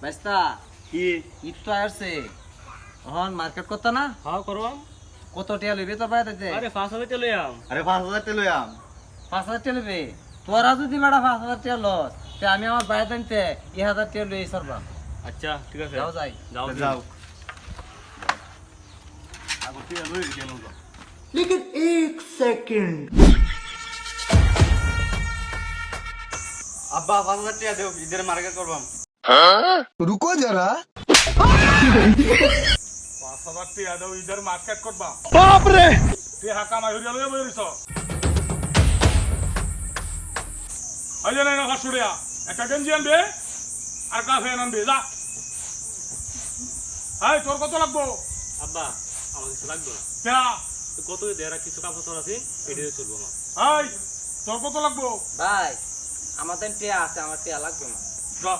বাইস্তা কি ঈদ তো আসছে এখন মার্কেট করতে না হ্যাঁ করবাম। কত টিয়া লইবে তোর বাইরে থেকে আরে 5,000 টাকা লইয়াম। আরে 5,000 টাকা লইয়াম 5,000 টিয়া লইবে তোরা যদি বেড়া 5,000 টিয়া লস তে আমি আমার বাইরে আনতে 1,000 টিয়া লই সরবা আচ্ছা ঠিক আছে যাও যাই যাও যাও আগো তুই লই গেল তো लेकिन एक सेकंड আব্বা 5,000 টাকা দেও ঈদের মার্কেট করবাম रुको जरा 5,000 টাকা দাও ঈদের মার্কেট করবা বাপ রে তুই হাকা মাইরিয়া লয়ে বইরিছ আইলে না না শুড়িয়া একটা গেঞ্জি আনবে আর কাফে আনবে যা হাই তোর কত লাগবো আব্বা আমার কিছু লাগবে না। তা তো কত দেরা কিছু কাপড় আছে এটা দিয়ে চলবো আমার। হাই তোর কত লাগবো ভাই আমাদের টিয়া আছে আমার টিয়া লাগবে না যা